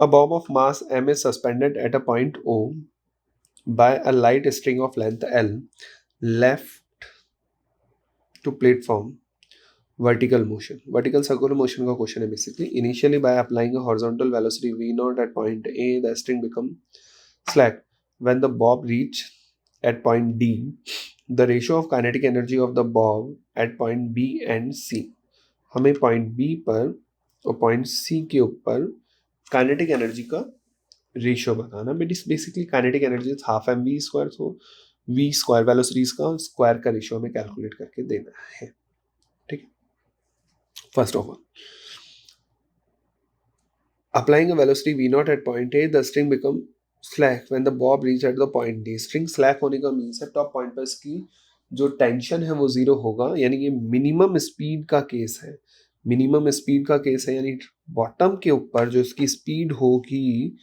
A bomb of mass m is suspended at a point O by a light string of length L left to platform. Vertical circular motion का question है basically. Initially by applying a horizontal velocity v naught at point A, the string become slack. When the bob reach at point D, the ratio of kinetic energy of the bob at point B and C. हमें point B पर और point C के ऊपर kinetic energy का ratio बताना. Basically kinetic energy half M V square, तो V square velocities का square का रेशियो हमें कैलकुलेट करके देना है. ठीक है. First of all, applying a velocity v not at point A, the string become slack when the bob reach at the point D. String slack होने का मीन्स है टॉप पॉइंट पर इसकी जो टेंशन है वो जीरो होगा, यानी ये मिनिमम स्पीड का केस है. मिनिमम स्पीड का केस है, यानी बॉटम के ऊपर जो इसकी स्पीड होगी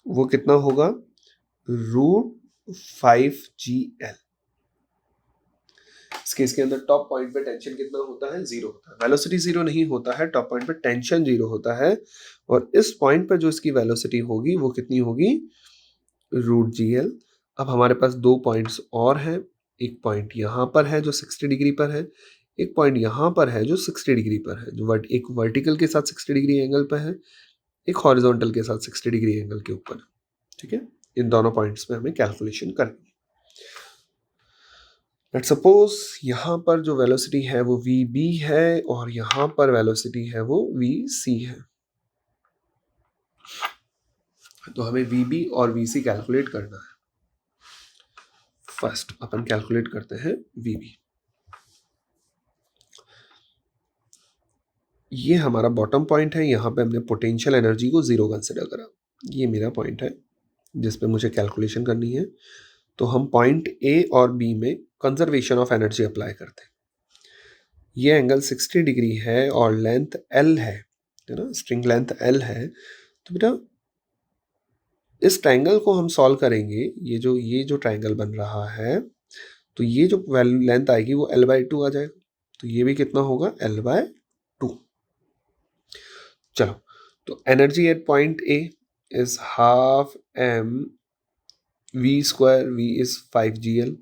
वो कितना होगा, √5GL. इस केस के अंदर टॉप पॉइंट पे टेंशन कितना होता है, जीरो होता है. वेलोसिटी जीरो नहीं होता है, टॉप पॉइंट पे टेंशन जीरो होता है. और इस पॉइंट पर जो इसकी वेलोसिटी होगी वो कितनी होगी, √GL. अब हमारे पास दो पॉइंट्स और हैं. एक पॉइंट यहाँ पर है जो 60 डिग्री पर है, एक पॉइंट यहाँ पर है जो 60 डिग्री पर है. जो एक वर्टिकल के साथ 60 डिग्री एंगल पर है, एक हॉरिजॉन्टल के साथ 60 डिग्री एंगल के ऊपर. ठीक है. इन दोनों पॉइंट्स पे हमें कैलकुलेशन करनी है. लेट्स सपोज यहाँ पर जो वेलोसिटी है वो vb है और यहाँ पर वेलोसिटी है वो vc है. तो हमें vb और vc कैलकुलेट करना है. फर्स्ट अपन कैलकुलेट करते हैं vb. ये हमारा बॉटम पॉइंट है. यहाँ पे हमने पोटेंशियल एनर्जी को जीरो कंसिडर करा. ये मेरा पॉइंट है जिस पे मुझे कैलकुलेशन करनी है. तो हम पॉइंट ए और बी में कंजर्वेशन ऑफ एनर्जी अप्लाई करते हैं. ये एंगल 60 डिग्री है और लेंथ L है ना, स्ट्रिंग लेंथ L है. तो बेटा इस ट्रायंगल को हम सॉल्व करेंगे. ये जो ट्रायंगल बन रहा है, तो ये जो लेंथ आएगी वो L/2 आ जाएगा. तो ये भी कितना होगा, L/2. चलो, तो energy at point A is half m v square, v is 5GL.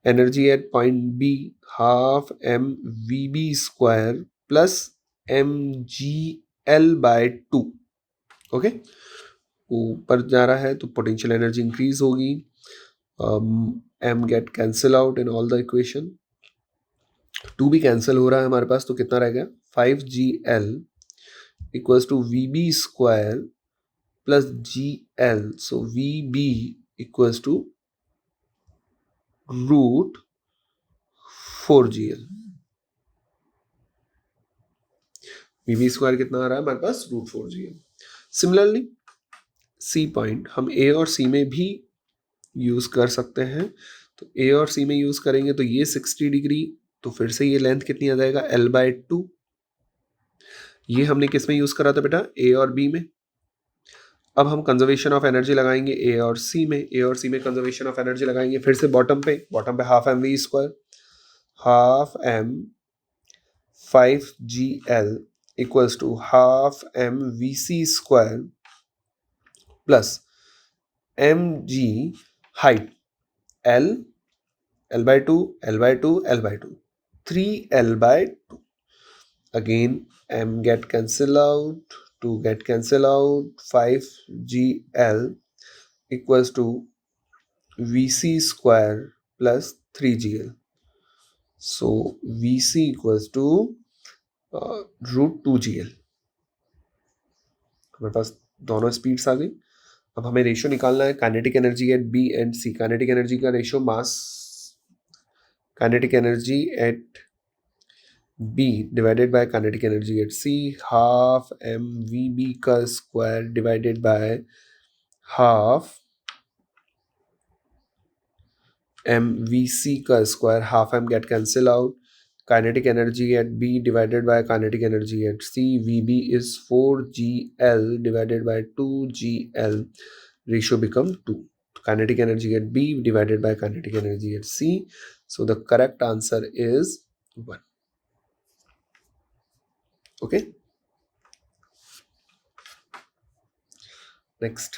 Energy at point B half m vb square plus mgL/2. Okay. ऊपर जा रहा है तो पोटेंशियल एनर्जी इंक्रीज होगी. m get cancel out in all the equation. 2 भी cancel हो रहा है हमारे पास, तो कितना रह गया, 5GL equals to vb square plus GL. So vb equals to √4GL. vb square कितना आ रहा है हमारे पास, √4GL. सिमिलरली सी पॉइंट हम ए और सी में भी यूज कर सकते हैं. तो ए और सी में यूज करेंगे तो ये 60 डिग्री, तो फिर से ये लेंथ कितनी आ जाएगा, L/2. ये हमने किस में यूज करा था बेटा, ए और बी में. अब हम कंजर्वेशन ऑफ एनर्जी लगाएंगे ए और सी में. ए और सी में कंजर्वेशन ऑफ एनर्जी लगाएंगे फिर से बॉटम पे half m v square, half m 5GL equals to half m vc square plus mg height L, L/2, L/2, L/2, 3L/2. Again m get cancel out, 2 get cancel out, 5GL equals to vc square plus 3GL. So vc equals to √2GL. हमारे पास दोनों speeds आ गई. अब हमें ratio निकालना है kinetic energy at B and C. Kinetic energy का ratio mass kinetic energy at B divided by kinetic energy at C, half m vb का square divided by half m vc का square. Half m get cancel out. Kinetic energy at B divided by kinetic energy at C, vb is 4GL divided by 2GL. Ratio become 2. Kinetic energy at B divided by kinetic energy at C. So the correct answer is 1. Okay. Next